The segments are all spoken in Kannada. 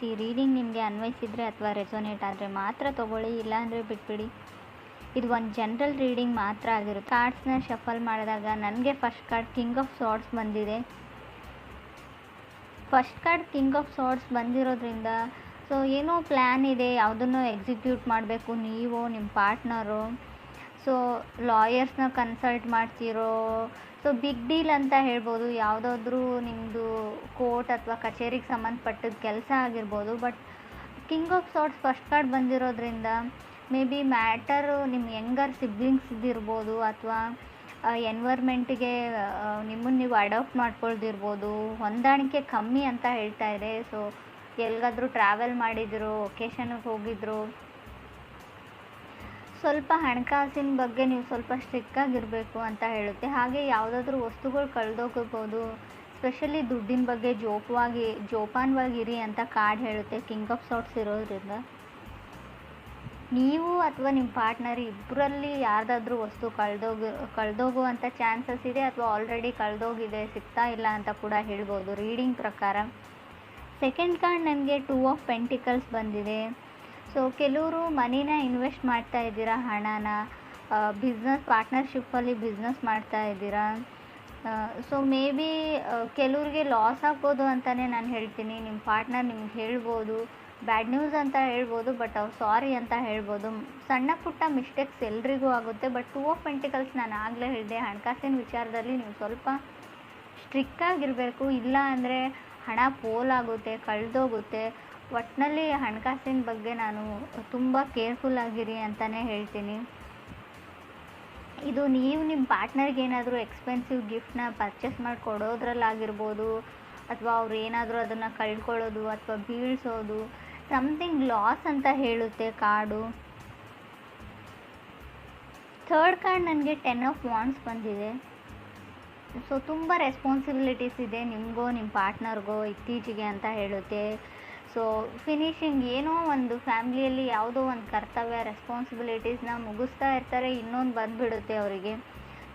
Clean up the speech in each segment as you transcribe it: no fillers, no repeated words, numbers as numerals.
ಗಮನಿಸಿ. ರೀಡಿಂಗ್ ನಿಮಗೆ ಅನ್ವಯಿಸಿದರೆ ಅಥವಾ ರೆಸೊನೇಟ್ ಆದರೆ ಮಾತ್ರ ತೊಗೊಳ್ಳಿ, ಇಲ್ಲಾಂದರೆ ಬಿಟ್ಬಿಡಿ. ಇದು ಒಂದು ಜನರಲ್ ರೀಡಿಂಗ್ ಮಾತ್ರ ಆಗಿರುತ್ತೆ. ಕಾರ್ಡ್ಸ್ನ ಶಫಲ್ ಮಾಡಿದಾಗ ನನಗೆ ಫಸ್ಟ್ ಕಾರ್ಡ್ ಕಿಂಗ್ ಆಫ್ ಸಾರ್ಡ್ಸ್ ಬಂದಿದೆ. ಫಸ್ಟ್ ಕಾರ್ಡ್ ಕಿಂಗ್ ಆಫ್ ಸಾರ್ಡ್ಸ್ ಬಂದಿರೋದ್ರಿಂದ ಸೊ ಏನೋ ಪ್ಲ್ಯಾನ್ ಇದೆ, ಯಾವುದನ್ನು ಎಕ್ಸಿಕ್ಯೂಟ್ ಮಾಡಬೇಕು ನೀವು, ನಿಮ್ಮ ಪಾರ್ಟ್ನರು. ಸೊ ಲಾಯರ್ಸ್ನ ಕನ್ಸಲ್ಟ್ ಮಾಡ್ತಿರೋ, ಸೊ ಬಿಗ್ ಡೀಲ್ ಅಂತ ಹೇಳ್ಬೋದು. ಯಾವುದಾದ್ರೂ ನಿಮ್ಮದು ಕೋರ್ಟ್ ಅಥವಾ ಕಚೇರಿಗೆ ಸಂಬಂಧಪಟ್ಟಿದ್ದ ಕೆಲಸ ಆಗಿರ್ಬೋದು. But king of swords first card ಬಂದಿರೋದ್ರಿಂದ ಮೇ ಬಿ ಮ್ಯಾಟರು ನಿಮ್ಮ ಯಂಗರ್ ಸಿಬ್ಲಿಂಗ್ಸ್ ಇದ್ದಿರ್ಬೋದು, ಅಥವಾ ಎನ್ವೈರ್ಮೆಂಟಿಗೆ ನಿಮ್ಮನ್ನು ನೀವು ಅಡಾಪ್ಟ್ ಮಾಡ್ಕೊಳ್ದಿರ್ಬೋದು. ಹೊಂದಾಣಿಕೆ ಕಮ್ಮಿ ಅಂತ ಹೇಳ್ತಾ ಇದೆ. ಸೊ ಎಲ್ಲಿಗಾದರೂ ಟ್ರಾವೆಲ್ ಮಾಡಿದ್ರು, ಒಕೇಶನ್ಗೆ ಹೋಗಿದ್ರು, ಸ್ವಲ್ಪ ಹಣಕಾಸಿನ ಬಗ್ಗೆ ನೀವು ಸ್ವಲ್ಪ ಸ್ಟ್ರಿಕ್ಟಾಗಿರಬೇಕು ಅಂತ ಹೇಳುತ್ತೆ. ಹಾಗೆ ಯಾವುದಾದ್ರೂ ವಸ್ತುಗಳು ಕಳೆದೋಗಬಹುದು, ಸ್ಪೆಷಲಿ ದುಡ್ಡಿನ ಬಗ್ಗೆ ಜೋಪಾನವಾಗಿರಿ ಅಂತ ಕಾರ್ಡ್ ಹೇಳುತ್ತೆ ಕಿಂಗ್ ಆಫ್ ಸಾರ್ಡ್ಸ್ ಇರೋದ್ರಿಂದ. ನೀವು ಅಥವಾ ನಿಮ್ಮ ಪಾರ್ಟ್ನರ್ ಇಬ್ಬರಲ್ಲಿ ಯಾರ್ದಾದ್ರೂ ವಸ್ತು ಕಳೆದೋಗುವಂಥ ಚಾನ್ಸಸ್ ಇದೆ, ಅಥವಾ ಆಲ್ರೆಡಿ ಕಳೆದೋಗಿದೆ, ಸಿಗ್ತಾ ಇಲ್ಲ ಅಂತ ಕೂಡ ಹೇಳ್ಬೋದು ರೀಡಿಂಗ್ ಪ್ರಕಾರ. ಸೆಕೆಂಡ್ ಕಾರ್ಡ್ ನನಗೆ 2 ಆಫ್ ಪೆಂಟಿಕಲ್ಸ್ ಬಂದಿದೆ. ಸೊ ಕೆಲವರು ಮನಿನ ಇನ್ವೆಸ್ಟ್ ಮಾಡ್ತಾ ಇದ್ದೀರಾ, ಹಣನ ಬಿಸ್ನೆಸ್ ಪಾರ್ಟ್ನರ್ಶಿಪ್ಪಲ್ಲಿ ಬಿಸ್ನೆಸ್ ಮಾಡ್ತಾ ಇದ್ದೀರಾ. ಸೊ ಮೇ ಬಿ ಕೆಲವ್ರಿಗೆ ಲಾಸ್ ಆಗ್ಬೋದು ಅಂತಲೇ ನಾನು ಹೇಳ್ತೀನಿ. ನಿಮ್ಮ ಪಾರ್ಟ್ನರ್ ನಿಮ್ಗೆ ಹೇಳ್ಬೋದು, ಬ್ಯಾಡ್ ನ್ಯೂಸ್ ಅಂತ ಹೇಳ್ಬೋದು, ಬಟ್ ಅವ್ರು ಸಾರಿ ಅಂತ ಹೇಳ್ಬೋದು. ಸಣ್ಣ ಪುಟ್ಟ ಮಿಸ್ಟೇಕ್ಸ್ ಎಲ್ರಿಗೂ ಆಗುತ್ತೆ. ಬಟ್ 2 ಆಫ್ ಪೆಂಟಿಕಲ್ಸ್ ನಾನು ಆಗಲೇ ಹೇಳಿದೆ, ಹಣಕಾಸಿನ ವಿಚಾರದಲ್ಲಿ ನೀವು ಸ್ವಲ್ಪ ಸ್ಟ್ರಿಕ್ಟಾಗಿರಬೇಕು. ಇಲ್ಲ ಅಂದರೆ ಹಣ ಪೋಲಾಗುತ್ತೆ, ಕಳೆದೋಗುತ್ತೆ. ಒಟ್ಟಿನಲ್ಲಿ ಹಣಕಾಸಿನ ಬಗ್ಗೆ ನಾನು ತುಂಬ ಕೇರ್ಫುಲ್ ಆಗಿರಿ ಅಂತಲೇ ಹೇಳ್ತೀನಿ. ಇದು ನೀವು ನಿಮ್ಮ ಪಾರ್ಟ್ನರ್ಗೆ ಏನಾದರೂ ಎಕ್ಸ್ಪೆನ್ಸಿವ್ ಗಿಫ್ಟ್ನ ಪರ್ಚೇಸ್ ಮಾಡಿ ಕೊಡೋದ್ರಲ್ಲಾಗಿರ್ಬೋದು, ಅಥವಾ ಅವ್ರು ಏನಾದರೂ ಅದನ್ನು ಕಳ್ಕೊಳ್ಳೋದು ಅಥವಾ ಬೀಳಿಸೋದು, ಸಮಥಿಂಗ್ ಲಾಸ್ ಅಂತ ಹೇಳುತ್ತೆ ಕಾರ್ಡು. ಥರ್ಡ್ ಕಾರ್ಡ್ ನನಗೆ 10 ಆಫ್ ವಾಂಡ್ಸ್ ಬಂದಿದೆ. ಸೊ ತುಂಬ ರೆಸ್ಪಾನ್ಸಿಬಿಲಿಟೀಸ್ ಇದೆ ನಿಮಗೋ ನಿಮ್ಮ ಪಾರ್ಟ್ನರ್ಗೋ ಇತ್ತೀಚೆಗೆ ಅಂತ ಹೇಳುತ್ತೆ. ಸೊ ಫಿನಿಶಿಂಗ್ ಏನೋ ಒಂದು ಫ್ಯಾಮ್ಲಿಯಲ್ಲಿ ಯಾವುದೋ ಒಂದು ಕರ್ತವ್ಯ ರೆಸ್ಪಾನ್ಸಿಬಿಲಿಟೀಸ್ನ ಮುಗಿಸ್ತಾ ಇರ್ತಾರೆ, ಇನ್ನೊಂದು ಬಂದುಬಿಡುತ್ತೆ ಅವರಿಗೆ.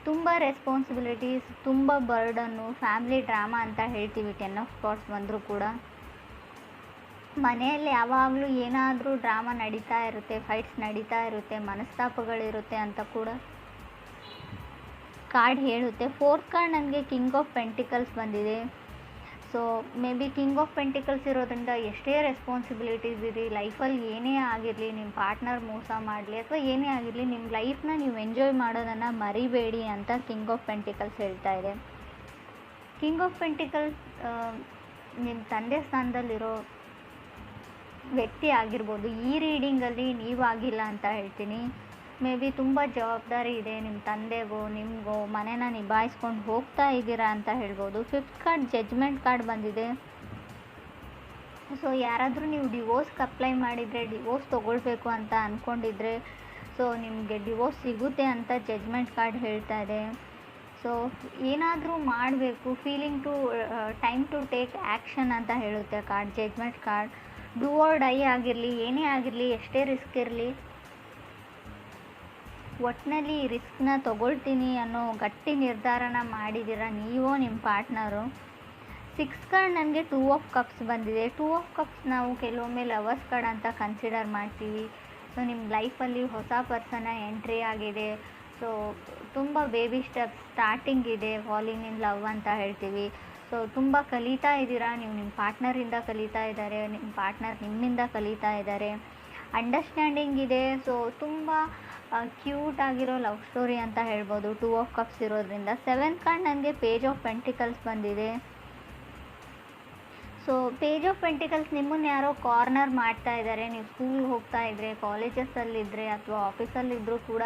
ತುಂಬ ರೆಸ್ಪಾನ್ಸಿಬಿಲಿಟೀಸ್, ತುಂಬ ಬರ್ಡನ್ನು, ಫ್ಯಾಮ್ಲಿ ಡ್ರಾಮಾ ಅಂತ ಹೇಳ್ತೀವಿ 10 ಆಫ್ ಸ್ಪಾಟ್ಸ್ ಬಂದರೂ ಕೂಡ. ಮನೆಯಲ್ಲಿ ಯಾವಾಗಲೂ ಏನಾದರೂ ಡ್ರಾಮಾ ನಡೀತಾ ಇರುತ್ತೆ, ಫೈಟ್ಸ್ ನಡೀತಾ ಇರುತ್ತೆ, ಮನಸ್ತಾಪಗಳಿರುತ್ತೆ ಅಂತ ಕೂಡ ಕಾರ್ಡ್ ಹೇಳುತ್ತೆ. ಫೋರ್ತ್ ಕಾರ್ಡ್ ನನಗೆ ಕಿಂಗ್ ಆಫ್ ಪೆಂಟಿಕಲ್ಸ್ ಬಂದಿದೆ. So may be king of pentacles ಇರೋದ್ರಿಂದ ಎಷ್ಟೇ ರೆಸ್ಪಾನ್ಸಿಬಿಲಿಟೀಸ್ ಇರಿ, ಲೈಫಲ್ಲಿ ಏನೇ ಆಗಿರಲಿ, ನಿಮ್ಮ ಪಾರ್ಟ್ನರ್ ಮೋಸ ಮಾಡಲಿ ಅಥವಾ ಏನೇ ಆಗಿರಲಿ, ನಿಮ್ಮ ಲೈಫ್ನ ನೀವು ಎಂಜಾಯ್ ಮಾಡೋದನ್ನು ಮರಿಬೇಡಿ ಅಂತ ಕಿಂಗ್ ಆಫ್ ಪೆಂಟಿಕಲ್ಸ್ ಹೇಳ್ತಾ ಇದೆ. ಕಿಂಗ್ ಆಫ್ ಪೆಂಟಿಕಲ್ಸ್ ನಿಮ್ಮ ತಂದೆ ಸ್ಥಾನದಲ್ಲಿರೋ ವ್ಯಕ್ತಿ ಆಗಿರ್ಬೋದು. ಈ ರೀಡಿಂಗಲ್ಲಿ ನೀವಾಗಿಲ್ಲ ಅಂತ ಹೇಳ್ತೀನಿ. ಮೇ ಬಿ ತುಂಬ ಜವಾಬ್ದಾರಿ ಇದೆ ನಿಮ್ಮ ತಂದೆಗೋ ನಿಮಗೋ, ಮನೇನ ನಿಭಾಯಿಸ್ಕೊಂಡು ಹೋಗ್ತಾ ಇದ್ದೀರಾ ಅಂತ ಹೇಳ್ಬೋದು. ಫಿಫ್ತ್ ಕಾರ್ಡ್ ಜಡ್ಜ್ಮೆಂಟ್ ಕಾರ್ಡ್ ಬಂದಿದೆ. ಸೊ ಯಾರಾದರೂ ನೀವು ಡಿವೋರ್ಸ್ಗೆ ಅಪ್ಲೈ ಮಾಡಿದರೆ, ಡಿವೋರ್ಸ್ ತೊಗೊಳ್ಬೇಕು ಅಂತ ಅಂದ್ಕೊಂಡಿದ್ರೆ, ಸೊ ನಿಮಗೆ ಡಿವೋರ್ಸ್ ಸಿಗುತ್ತೆ ಅಂತ ಜಡ್ಜ್ಮೆಂಟ್ ಕಾರ್ಡ್ ಹೇಳ್ತಾ ಇದೆ. ಸೊ ಏನಾದರೂ ಮಾಡಬೇಕು, ಟೈಮ್ ಟು ಟೇಕ್ ಆ್ಯಕ್ಷನ್ ಅಂತ ಹೇಳುತ್ತೆ card, judgement card. Do or die ಆಗಿರಲಿ, ಏನೇ ಆಗಿರಲಿ, ಎಷ್ಟೇ ರಿಸ್ಕ್ ಇರಲಿ, ಒಟ್ಟಿನಲ್ಲಿ ರಿಸ್ಕ್ನ ತೊಗೊಳ್ತೀನಿ ಅನ್ನೋ ಗಟ್ಟಿ ನಿರ್ಧಾರನ ಮಾಡಿದ್ದೀರಾ ನೀವೋ ನಿಮ್ಮ ಪಾರ್ಟ್ನರು. 6 ಕಾರ್ಡ್ ನನಗೆ 2 ಆಫ್ ಕಪ್ಸ್ ಬಂದಿದೆ. 2 ಆಫ್ ಕಪ್ಸ್ ನಾವು ಕೆಲವೊಮ್ಮೆ ಲವರ್ಸ್ ಕಾರ್ಡ್ ಅಂತ ಕನ್ಸಿಡರ್ ಮಾಡ್ತೀವಿ. ಸೊ ನಿಮ್ಮ ಲೈಫಲ್ಲಿ ಹೊಸ ಪರ್ಸನ ಎಂಟ್ರಿ ಆಗಿದೆ. ಸೊ ತುಂಬ ಬೇಬಿ ಸ್ಟೆಪ್ಸ್ ಸ್ಟಾರ್ಟಿಂಗ್ ಇದೆ, ಫಾಲಿಂಗ್ ಇನ್ ಲವ್ ಅಂತ ಹೇಳ್ತೀವಿ. ಸೊ ತುಂಬ ಕಲಿತಾ ಇದ್ದೀರಾ, ನೀವು ನಿಮ್ಮ ಪಾರ್ಟ್ನರಿಂದ ಕಲಿತಾ ಇದ್ದಾರೆ, ನಿಮ್ಮ ಪಾರ್ಟ್ನರ್ ನಿಮ್ಮಿಂದ ಕಲಿತಾ ಇದ್ದಾರೆ. ಅಂಡರ್ಸ್ಟ್ಯಾಂಡಿಂಗ್ ಇದೆ. ಸೊ ತುಂಬ ಕ್ಯೂಟ್ ಆಗಿರೋ ಲವ್ ಸ್ಟೋರಿ ಅಂತ ಹೇಳ್ಬೋದು 2 ಆಫ್ ಕಪ್ಸ್ ಇರೋದ್ರಿಂದ. 7th ಕಾರ್ಡ್ ನನಗೆ ಪೇಜ್ ಆಫ್ ಪೆಂಟಿಕಲ್ಸ್ ಬಂದಿದೆ. ಸೊ ಪೇಜ್ ಆಫ್ ಪೆಂಟಿಕಲ್ಸ್ ನಿಮ್ಮನ್ನು ಯಾರೋ ಕಾರ್ನರ್ ಮಾಡ್ತಾ ಇದ್ದಾರೆ. ನೀವು ಸ್ಕೂಲ್ಗೆ ಹೋಗ್ತಾ ಇದ್ದರೆ, ಕಾಲೇಜಸ್ಸಲ್ಲಿದ್ದರೆ ಅಥವಾ ಆಫೀಸಲ್ಲಿದ್ದರೂ ಕೂಡ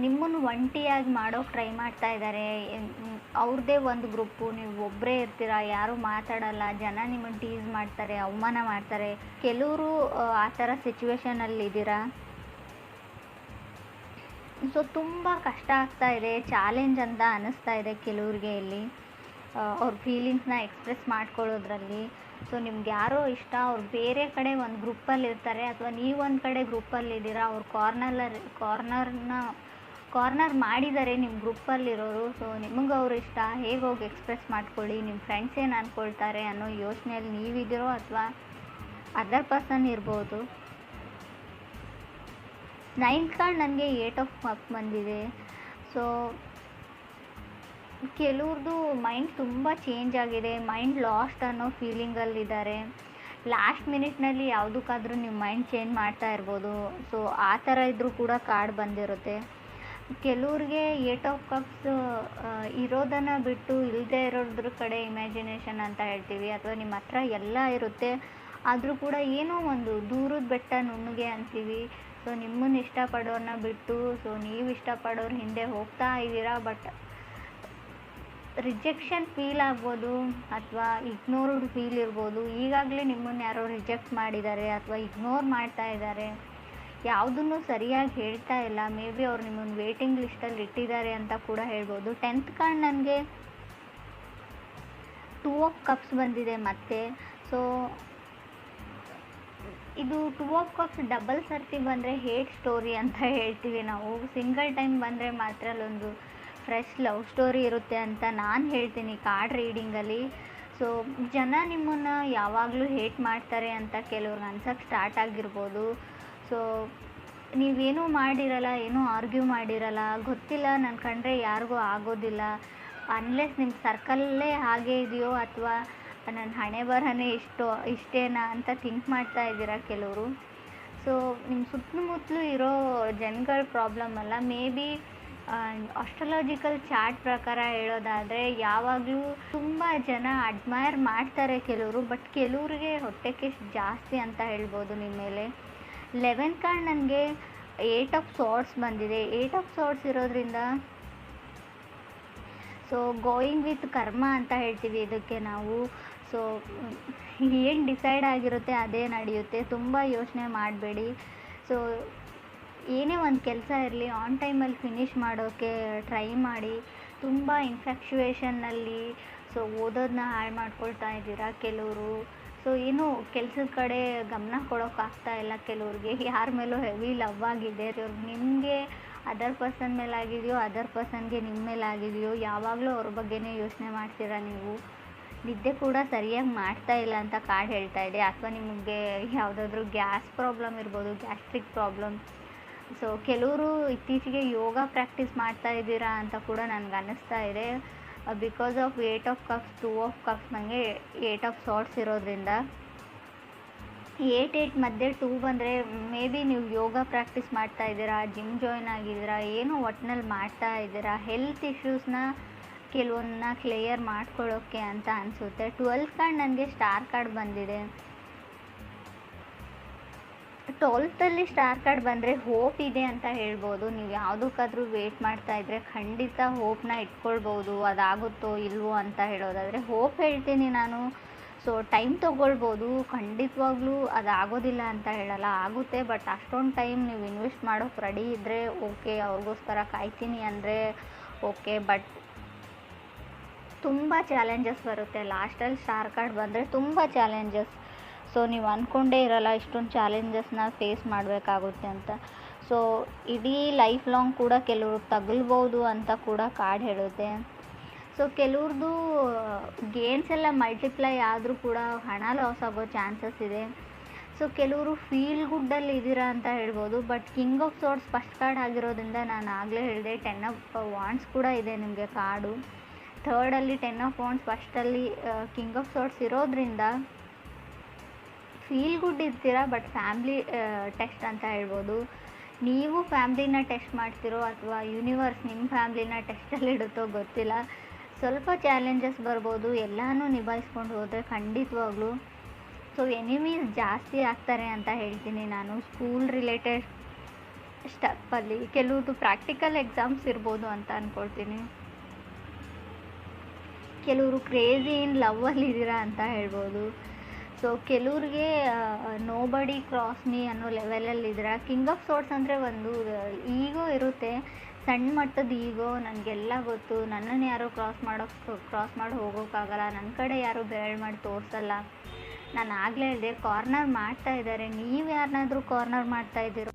ನಿಮ್ಮನ್ನು ಒಂಟಿಯಾಗಿ ಮಾಡೋಕ್ಕೆ ಟ್ರೈ ಮಾಡ್ತಾ ಇದ್ದಾರೆ. ಅವ್ರದ್ದೇ ಒಂದು ಗ್ರೂಪು, ನೀವು ಒಬ್ಬರೇ ಇರ್ತೀರ, ಯಾರೂ ಮಾತಾಡಲ್ಲ, ಜನ ನಿಮ್ಮನ್ನು ಟೀಸ್ ಮಾಡ್ತಾರೆ, ಅವಮಾನ ಮಾಡ್ತಾರೆ. ಕೆಲವರು ಆ ಥರ ಸಿಚುವೇಶನಲ್ಲಿದ್ದೀರಾ. ಸೊ ತುಂಬ ಕಷ್ಟ ಆಗ್ತಾ ಇದೆ, ಚಾಲೆಂಜ್ ಅಂತ ಅನ್ನಿಸ್ತಾ ಇದೆ ಕೆಲವ್ರಿಗೆ ಇಲ್ಲಿ ಅವ್ರ ಫೀಲಿಂಗ್ಸ್ನ ಎಕ್ಸ್ಪ್ರೆಸ್ ಮಾಡ್ಕೊಳ್ಳೋದ್ರಲ್ಲಿ. ಸೊ ನಿಮ್ಗೆ ಯಾರೋ ಇಷ್ಟ, ಅವ್ರು ಬೇರೆ ಕಡೆ ಒಂದು ಗ್ರೂಪಲ್ಲಿ ಇರ್ತಾರೆ, ಅಥವಾ ನೀವೊಂದು ಕಡೆ ಗ್ರೂಪಲ್ಲಿದ್ದೀರಾ, ಅವ್ರು ಕಾರ್ನರ್ ಮಾಡಿದ್ದಾರೆ ನಿಮ್ಮ ಗ್ರೂಪಲ್ಲಿರೋರು. ಸೊ ನಿಮಗೆ ಅವ್ರು ಇಷ್ಟ, ಹೇಗೆ ಹೋಗಿ ಎಕ್ಸ್ಪ್ರೆಸ್ ಮಾಡ್ಕೊಳ್ಳಿ, ನಿಮ್ಮ ಫ್ರೆಂಡ್ಸ್ ಏನು ಅಂದ್ಕೊಳ್ತಾರೆ ಅನ್ನೋ ಯೋಚನೆಯಲ್ಲಿ ನೀವಿದ್ದೀರೋ, ಅಥವಾ ಅದರ್ ಪರ್ಸನ್ ಇರ್ಬೋದು. 9th ಕಾರ್ಡ್ ನನಗೆ 8 ಆಫ್ ಕಪ್ ಬಂದಿದೆ. ಸೊ ಕೆಲವ್ರದ್ದು ಮೈಂಡ್ ತುಂಬ ಚೇಂಜ್ ಆಗಿದೆ, ಮೈಂಡ್ ಲಾಸ್ಟ್ ಅನ್ನೋ ಫೀಲಿಂಗಲ್ಲಿದ್ದಾರೆ. ಲಾಸ್ಟ್ ಮಿನಿಟ್ನಲ್ಲಿ ಯಾವುದಕ್ಕಾದ್ರೂ ನಿಮ್ಮ ಮೈಂಡ್ ಚೇಂಜ್ ಮಾಡ್ತಾ ಇರ್ಬೋದು. ಸೊ ಆ ಥರ ಇದ್ದರೂ ಕೂಡ ಕಾರ್ಡ್ ಬಂದಿರುತ್ತೆ. ಕೆಲವ್ರಿಗೆ 8 ಆಫ್ ಕಪ್ಸ್ ಇರೋದನ್ನು ಬಿಟ್ಟು ಇಲ್ಲದೆ ಇರೋದ್ರ ಕಡೆ ಇಮ್ಯಾಜಿನೇಷನ್ ಅಂತ ಹೇಳ್ತೀವಿ, ಅಥವಾ ನಿಮ್ಮ ಹತ್ರ ಎಲ್ಲ ಇರುತ್ತೆ ಆದರೂ ಕೂಡ ಏನೋ ಒಂದು ದೂರದ ಬೆಟ್ಟ ನುಣ್ಣಗೆ ಅಂತೀವಿ. ಸೊ ನಿಮ್ಮನ್ನು ಇಷ್ಟಪಡೋರನ್ನ ಬಿಟ್ಟು ಸೊ ನೀವು ಇಷ್ಟಪಡೋರು ಹಿಂದೆ ಹೋಗ್ತಾ ಇದ್ದೀರಾ. ಬಟ್ ರಿಜೆಕ್ಷನ್ ಫೀಲ್ ಆಗ್ಬೋದು ಅಥವಾ ಇಗ್ನೋರ್ಡ್ ಫೀಲ್ ಇರ್ಬೋದು. ಈಗಾಗಲೇ ನಿಮ್ಮನ್ನು ಯಾರೋ ರಿಜೆಕ್ಟ್ ಮಾಡಿದ್ದಾರೆ ಅಥವಾ ಇಗ್ನೋರ್ ಮಾಡ್ತಾ ಇದ್ದಾರೆ, ಯಾವುದನ್ನು ಸರಿಯಾಗಿ ಹೇಳ್ತಾ ಇಲ್ಲ. ಮೇ ಬಿ ಅವ್ರು ನಿಮ್ಮನ್ನು ವೇಟಿಂಗ್ ಲಿಸ್ಟಲ್ಲಿ ಇಟ್ಟಿದ್ದಾರೆ ಅಂತ ಕೂಡ ಹೇಳ್ಬೋದು. 10th ಕಾರ್ಡ್ ನನಗೆ 2 ಆಫ್ ಕಪ್ಸ್ ಬಂದಿದೆ ಮತ್ತೆ. ಸೊ ಇದು 2 ಆಫ್ ಕಪ್ಸ್ ಡಬಲ್ ಸರ್ತಿ ಬಂದರೆ ಹೇಟ್ ಸ್ಟೋರಿ ಅಂತ ಹೇಳ್ತೀವಿ ನಾವು. ಸಿಂಗಲ್ ಟೈಮ್ ಬಂದರೆ ಮಾತ್ರ ಅಲ್ಲೊಂದು ಫ್ರೆಶ್ ಲವ್ ಸ್ಟೋರಿ ಇರುತ್ತೆ ಅಂತ ನಾನು ಹೇಳ್ತೀನಿ ಕಾರ್ಡ್ ರೀಡಿಂಗಲ್ಲಿ. ಸೊ ಜನ ನಿಮ್ಮನ್ನು ಯಾವಾಗಲೂ ಹೇಟ್ ಮಾಡ್ತಾರೆ ಅಂತ ಕೆಲವ್ರಿಗೆ ಅನ್ಸೋಕ್ಕೆ ಸ್ಟಾರ್ಟ್ ಆಗಿರ್ಬೋದು. ಸೊ ನೀವೇನೂ ಮಾಡಿರಲ್ಲ, ಏನೂ ಆರ್ಗ್ಯೂ ಮಾಡಿರಲ್ಲ, ಗೊತ್ತಿಲ್ಲ ನನ್ನ ಕಂಡ್ರೆ ಯಾರಿಗೂ ಆಗೋದಿಲ್ಲ, ಅನ್ಲೆಸ್ ನಿಮ್ಮ ಸರ್ಕಲ್ಲೇ ಹಾಗೆ ಇದೆಯೋ ಅಥವಾ ನನ್ನ ಹಣೆ ಬರಹನೇ ಇಷ್ಟೇನಾ ಅಂತ ಥಿಂಕ್ ಮಾಡ್ತಾ ಇದ್ದೀರಾ ಕೆಲವರು. ಸೊ ನಿಮ್ಮ ಸುತ್ತಮುತ್ತಲೂ ಇರೋ ಜನಗಳ ಪ್ರಾಬ್ಲಮ್ ಅಲ್ಲ. ಮೇ ಬಿ ಆಸ್ಟ್ರಾಲಜಿಕಲ್ ಚಾರ್ಟ್ ಪ್ರಕಾರ ಹೇಳೋದಾದರೆ ಯಾವಾಗಲೂ ತುಂಬ ಜನ ಅಡ್ಮೈರ್ ಮಾಡ್ತಾರೆ ಕೆಲವರು, ಬಟ್ ಕೆಲವ್ರಿಗೆ ಹೊಟ್ಟೆ ಕಿಚ್ಚು ಜಾಸ್ತಿ ಅಂತ ಹೇಳ್ಬೋದು ನಿಮ್ಮ ಮೇಲೆ. 11th ಕಾರ್ಡ್ ನನಗೆ 8 ಆಫ್ ಸಾರ್ಟ್ಸ್ ಬಂದಿದೆ. 8 ಆಫ್ ಸಾರ್ಟ್ಸ್ ಇರೋದ್ರಿಂದ ಸೊ ಗೋಯಿಂಗ್ ವಿತ್ ಕರ್ಮ ಅಂತ ಹೇಳ್ತೀವಿ ಇದಕ್ಕೆ ನಾವು. ಸೊ ಏನು ಡಿಸೈಡ್ ಆಗಿರುತ್ತೆ ಅದೇ ನಡೆಯುತ್ತೆ, ತುಂಬ ಯೋಚನೆ ಮಾಡಬೇಡಿ. ಸೊ ಏನೇ ಒಂದು ಕೆಲಸ ಇರಲಿ ಆನ್ ಟೈಮಲ್ಲಿ ಫಿನಿಷ್ ಮಾಡೋಕ್ಕೆ ಟ್ರೈ ಮಾಡಿ. ತುಂಬ ಇನ್ಫ್ಯಾಕ್ಚುಯೇಷನ್ನಲ್ಲಿ ಸೊ ಓದೋದನ್ನ ಹಾಳು ಮಾಡ್ಕೊಳ್ತಾ ಇದ್ದೀರಾ ಕೆಲವರು. ಸೊ ಏನು ಕೆಲಸದ ಕಡೆ ಗಮನ ಕೊಡೋಕ್ಕಾಗ್ತಾ ಇಲ್ಲ ಕೆಲವ್ರಿಗೆ. ಯಾರ ಮೇಲೂ ಹೆವಿ ಲವ್ ಆಗಿದೆ, ನಿಮಗೆ ಅದರ್ ಪರ್ಸನ್ ಮೇಲೆ ಆಗಿದೆಯೋ ಅದರ್ ಪರ್ಸನ್ಗೆ ನಿಮ್ಮ ಮೇಲೆ ಆಗಿದೆಯೋ ಯಾವಾಗಲೂ ಅವ್ರ ಬಗ್ಗೆನೇ ಯೋಚನೆ ಮಾಡ್ತೀರಾ ನೀವು. ನಿದ್ದೆ ಕೂಡ ಸರಿಯಾಗಿ ಮಾಡ್ತಾ ಇಲ್ಲ ಅಂತ ಕಾರ್ಡ್ ಹೇಳ್ತಾ ಇದೆ. ಅಥವಾ ನಿಮಗೆ ಯಾವುದಾದ್ರೂ ಗ್ಯಾಸ್ ಪ್ರಾಬ್ಲಮ್ ಇರ್ಬೋದು, ಗ್ಯಾಸ್ಟ್ರಿಕ್ ಪ್ರಾಬ್ಲಮ್. ಸೊ ಕೆಲವರು ಇತ್ತೀಚೆಗೆ ಯೋಗ ಪ್ರಾಕ್ಟೀಸ್ ಮಾಡ್ತಾ ಇದ್ದೀರಾ ಅಂತ ಕೂಡ ನನಗೆ ಅನ್ನಿಸ್ತಾ ಇದೆ. Because of 8 of cups 2 of cups ನನಗೆ 8 ಆಫ್ ಸಾರ್ಟ್ಸ್ ಇರೋದ್ರಿಂದ 8 ಮಧ್ಯೆ 2 ಬಂದರೆ ಮೇ ಬಿ ನೀವು ಯೋಗ ಪ್ರಾಕ್ಟೀಸ್ ಮಾಡ್ತಾ ಇದ್ದೀರಾ, ಜಿಮ್ ಜಾಯ್ನ್ ಆಗಿದ್ದೀರಾ, ಏನೋ ಒಟ್ಟಿನಲ್ಲಿ ಮಾಡ್ತಾ ಇದ್ದೀರಾ. ಹೆಲ್ತ್ ಇಶ್ಯೂಸ್ನ ಕೆಲವೊಂದನ್ನ ಕ್ಲಿಯರ್ ಮಾಡ್ಕೊಳ್ಳೋಕ್ಕೆ ಅಂತ ಅನಿಸುತ್ತೆ. 12th ಕಾರ್ಡ್ ನನಗೆ ಸ್ಟಾರ್ ಕಾರ್ಡ್ ಬಂದಿದೆ. 12th ಸ್ಟಾರ್ ಕಾರ್ಡ್ ಬಂದರೆ ಹೋಪ್ ಇದೆ ಅಂತ ಹೇಳ್ಬೋದು. ನೀವು ಯಾವುದಕ್ಕಾದ್ರೂ ವೇಟ್ ಮಾಡ್ತಾ ಇದ್ದರೆ ಖಂಡಿತ ಹೋಪ್ನ ಇಟ್ಕೊಳ್ಬೋದು. ಅದಾಗುತ್ತೋ ಇಲ್ವೋ ಅಂತ ಹೇಳೋದಾದರೆ ಹೋಪ್ ಹೇಳ್ತೀನಿ ನಾನು. ಸೊ ಟೈಮ್ ತೊಗೊಳ್ಬೋದು, ಖಂಡಿತವಾಗ್ಲೂ ಅದಾಗೋದಿಲ್ಲ ಅಂತ ಹೇಳಲ್ಲ, ಆಗುತ್ತೆ. ಬಟ್ ಅಷ್ಟೊಂದು ಟೈಮ್ ನೀವು ಇನ್ವೆಸ್ಟ್ ಮಾಡೋಕ್ಕೆ ರೆಡಿ ಇದ್ದರೆ ಓಕೆ, ಅವ್ರಿಗೋಸ್ಕರ ಕಾಯ್ತೀನಿ ಅಂದರೆ ಓಕೆ. ಬಟ್ ತುಂಬ ಚಾಲೆಂಜಸ್ ಬರುತ್ತೆ. ಲಾಸ್ಟಲ್ಲಿ ಸ್ಟಾರ್ ಕಾರ್ಡ್ ಬಂದರೆ ತುಂಬ ಚಾಲೆಂಜಸ್. ಸೊ ನೀವು ಅಂದ್ಕೊಂಡೇ ಇರಲ್ಲ ಇಷ್ಟೊಂದು ಚಾಲೆಂಜಸ್ನ ಫೇಸ್ ಮಾಡಬೇಕಾಗುತ್ತೆ ಅಂತ. ಸೊ ಇಡೀ ಲೈಫ್ ಲಾಂಗ್ ಕೂಡ ಕೆಲವರು ತಗಲ್ಬೋದು ಅಂತ ಕೂಡ ಕಾರ್ಡ್ ಹೇಳುತ್ತೆ. ಸೊ ಕೆಲವ್ರದ್ದು ಗೇನ್ಸ್ ಎಲ್ಲ ಮಲ್ಟಿಪ್ಲೈ ಆದರೂ ಕೂಡ ಹಣ ಲಾಸ್ ಆಗೋ ಚಾನ್ಸಸ್ ಇದೆ. ಸೊ ಕೆಲವರು ಫೀಲ್ ಗುಡ್ಡಲ್ಲಿ ಇದ್ದೀರಾ ಅಂತ ಹೇಳ್ಬೋದು. But king of sorts first card ಆಗಿರೋದ್ರಿಂದ ನಾನು ಆಗಲೇ ಹೇಳಿದೆ 10 ಆಫ್ ವಾಂಡ್ಸ್ ಕೂಡ ಇದೆ ನಿಮಗೆ ಕಾರ್ಡು. ಥರ್ಡಲ್ಲಿ 10 ಆಫ್ ವಾಂಡ್ಸ್, ಫಸ್ಟಲ್ಲಿ ಕಿಂಗ್ ಆಫ್ ಸಾರ್ಟ್ಸ್ ಇರೋದ್ರಿಂದ ಫೀಲ್ ಗುಡ್ ಇರ್ತೀರಾ. ಬಟ್ ಫ್ಯಾಮ್ಲಿ ಟೆಸ್ಟ್ ಅಂತ ಹೇಳ್ಬೋದು. ನೀವು ಫ್ಯಾಮ್ಲಿನ ಟೆಸ್ಟ್ ಮಾಡ್ತಿರೋ ಅಥವಾ ಯೂನಿವರ್ಸ್ ನಿಮ್ಮ ಫ್ಯಾಮ್ಲಿನ ಟೆಸ್ಟಲ್ಲಿ ಇಡುತ್ತೋ ಗೊತ್ತಿಲ್ಲ. ಸ್ವಲ್ಪ ಚಾಲೆಂಜಸ್ ಬರ್ಬೋದು, ಎಲ್ಲನೂ ನಿಭಾಯಿಸ್ಕೊಂಡು ಹೋದರೆ ಖಂಡಿತವಾಗ್ಲೂ. ಸೊ ಎನಿಮೀಸ್ ಜಾಸ್ತಿ ಆಗ್ತಾರೆ ಅಂತ ಹೇಳ್ತೀನಿ ನಾನು. ಸ್ಕೂಲ್ ರಿಲೇಟೆಡ್ ಸ್ಟೆಪ್ಪಲ್ಲಿ ಕೆಲವ್ರದ್ದು ಪ್ರಾಕ್ಟಿಕಲ್ ಎಕ್ಸಾಮ್ಸ್ ಇರ್ಬೋದು ಅಂತ ಅಂದ್ಕೊಳ್ತೀನಿ. ಕೆಲವರು ಕ್ರೇಜಿ ಇನ್ ಲವ್ವಲ್ಲಿ ಇದ್ದೀರಾ ಅಂತ ಹೇಳ್ಬೋದು. ಸೊ ಕೆಲವ್ರಿಗೆ ನೋಬಡಿ ಕ್ರಾಸ್ ಮೀ ಅನ್ನೋ ಲೆವೆಲಲ್ಲಿದ್ದೀರಾ. ಕಿಂಗ್ ಆಫ್ ಸಾರ್ಟ್ಸ್ ಅಂದರೆ ಒಂದು ಈಗೋ ಇರುತ್ತೆ, ಸಣ್ಣ ಮಟ್ಟದ ಈಗೋ. ನನಗೆಲ್ಲ ಗೊತ್ತು, ನನ್ನನ್ನು ಯಾರೂ ಕ್ರಾಸ್ ಮಾಡಿ ಹೋಗೋಕ್ಕಾಗಲ್ಲ, ನನ್ನ ಕಡೆ ಯಾರೂ ಬೆರಳು ಮಾಡಿ ತೋರಿಸಲ್ಲ. ನಾನು ಆಗಲೇ ಹೇಳಿದೆ, ಕಾರ್ನರ್ ಮಾಡ್ತಾ ಇದ್ದಾರೆ. ನೀವು ಯಾರನ್ನಾದ್ರೂ ಕಾರ್ನರ್ ಮಾಡ್ತಾಯಿದ್ದೀರೋ,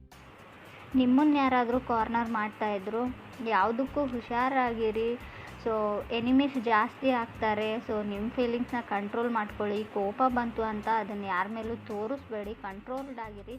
ನಿಮ್ಮನ್ನು ಯಾರಾದರೂ ಕಾರ್ನರ್ ಮಾಡ್ತಾಯಿದ್ರು, ಯಾವುದಕ್ಕೂ ಹುಷಾರಾಗಿರಿ. ಸೊ ಎನಿಮೀಸ್ ಜಾಸ್ತಿ ಆಗ್ತಾರೆ. ಸೊ ನಿಮ್ಮ ಫೀಲಿಂಗ್ಸ್ನ ಕಂಟ್ರೋಲ್ ಮಾಡ್ಕೊಳ್ಳಿ. ಕೋಪ ಬಂತು ಅಂತ ಅದನ್ನು ಯಾರ ಮೇಲೂ ತೋರಿಸ್ಬೇಡಿ, ಕಂಟ್ರೋಲ್ಡ್ ಆಗಿರಿ.